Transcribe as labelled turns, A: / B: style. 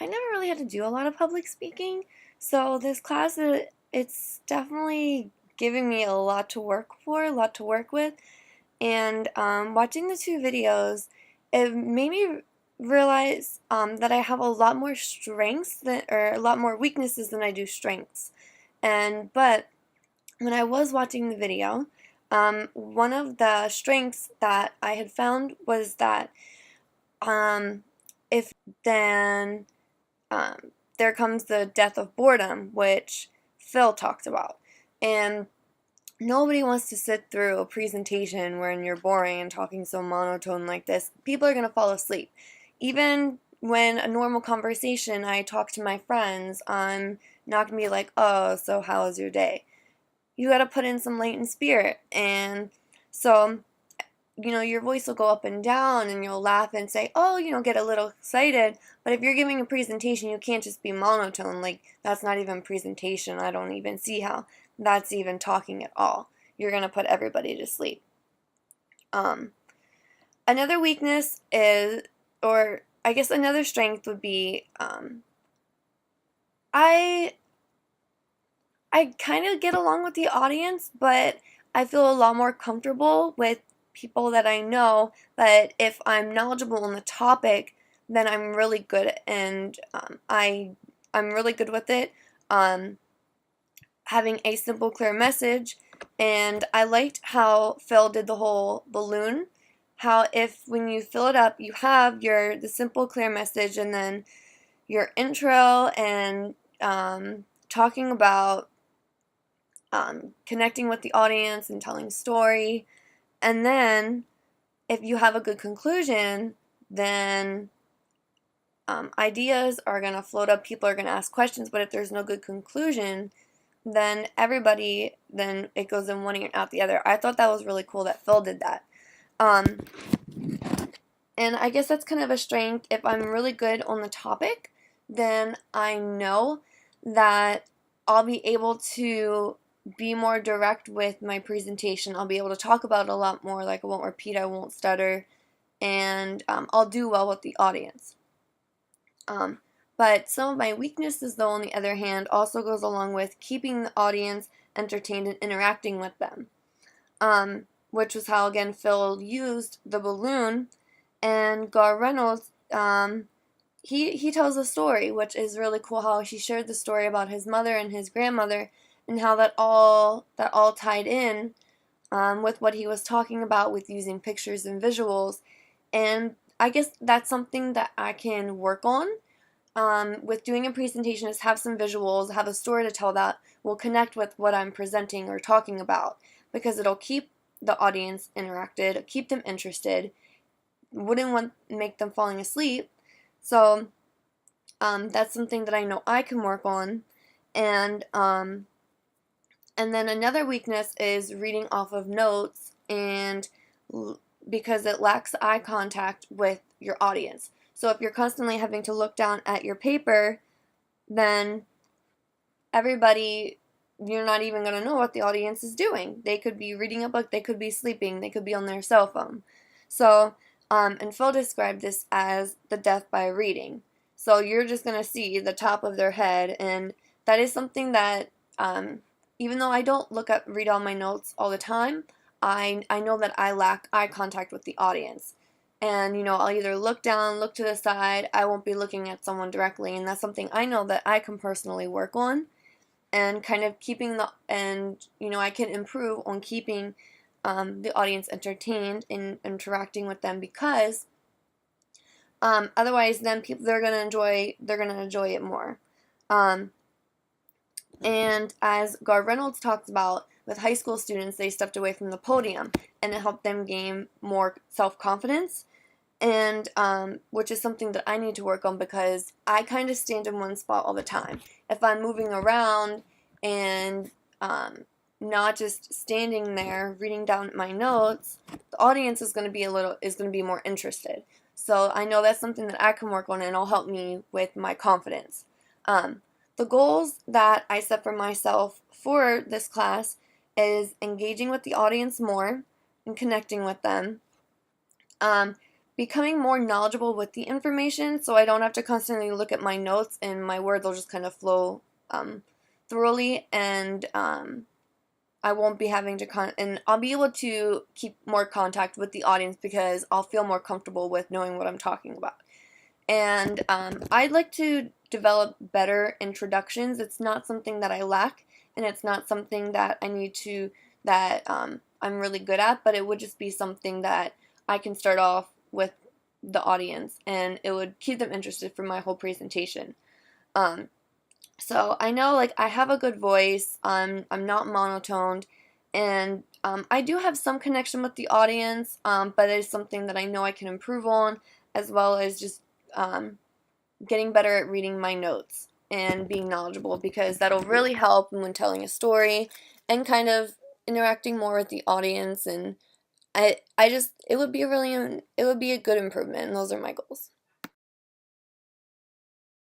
A: I never really had to do a lot of public speaking, so this class it's definitely giving me a lot to work for, a lot to work with, and watching the two videos, it made me realize that I have a lot more strengths than, or a lot more weaknesses than I do strengths. But when I was watching the video, one of the strengths that I had found was that um, if then um, there comes the death of boredom, which Phil talked about. And nobody wants to sit through a presentation wherein you're boring and talking so monotone like this. People are going to fall asleep. Even when a normal conversation, I talk to my friends, I'm not going to be like, oh, so how was your day? You got to put in some latent spirit. And so your voice will go up and down and you'll laugh and say, oh, get a little excited. But if you're giving a presentation, you can't just be monotone. Like, that's not even presentation. I don't even see how that's even talking at all. You're going to put everybody to sleep. Um, Another weakness is, or I guess another strength would be, I I kind of get along with the audience, but I feel a lot more comfortable with people that I know that if I'm knowledgeable on the topic, then I'm really good and I'm really good with it. Um, Having a simple, clear message, and I liked how Phil did the whole balloon. How if when you fill it up, you have the simple, clear message, and then your intro and talking about connecting with the audience and telling story. And then, if you have a good conclusion, then ideas are going to float up. People are going to ask questions. But if there's no good conclusion, then then it goes in one ear and out the other. I thought that was really cool that Phil did that. Um, and I guess that's kind of a strength. If I'm really good on the topic, then I know that I'll be able to be more direct with my presentation. I'll be able to talk about it a lot more, like I won't repeat, I won't stutter, and I'll do well with the audience. But some of my weaknesses, though, on the other hand, also goes along with keeping the audience entertained and interacting with them. Which was how, again, Phil used the balloon, and Gar Reynolds, he tells a story, which is really cool. How he shared the story about his mother and his grandmother, and how that all tied in with what he was talking about with using pictures and visuals. And I guess that's something that I can work on with doing a presentation, is have some visuals, have a story to tell that will connect with what I'm presenting or talking about, because it'll keep the audience interacted, keep them interested, wouldn't want make them falling asleep. So that's something that I know I can work on. And then another weakness is reading off of notes, and because it lacks eye contact with your audience. So if you're constantly having to look down at your paper, then everybody, you're not even going to know what the audience is doing. They could be reading a book, they could be sleeping, they could be on their cell phone. So, and Phil described this as the death by reading. So you're just going to see the top of their head, and that is something that, even though I don't read all my notes all the time, I know that I lack eye contact with the audience. And, I'll either look down, look to the side, I won't be looking at someone directly, and that's something I know that I can personally work on, and kind of I can improve on keeping the audience entertained and interacting with them, because otherwise then people they're gonna enjoy it more. Um, and as Gar Reynolds talked about, with high school students, they stepped away from the podium, and it helped them gain more self-confidence, and which is something that I need to work on, because I kind of stand in one spot all the time. If I'm moving around and not just standing there reading down my notes, the audience is going to be more interested. So I know that's something that I can work on, and it'll help me with my confidence. The goals that I set for myself for this class is engaging with the audience more and connecting with them. becoming more knowledgeable with the information, so I don't have to constantly look at my notes and my words will just kind of flow thoroughly, and I won't be having to and I'll be able to keep more contact with the audience because I'll feel more comfortable with knowing what I'm talking about. And I'd like to develop better introductions. It's not something that I lack, and it's not something that I need to, that I'm really good at, but it would just be something that I can start off with the audience, and it would keep them interested for my whole presentation. Um, so I know like I have a good voice. I'm not monotoned, and I do have some connection with the audience, but it is something that I know I can improve on, as well as just um, getting better at reading my notes and being knowledgeable, because that'll really help when telling a story and kind of interacting more with the audience. And I just it would be a good improvement, and those are my goals.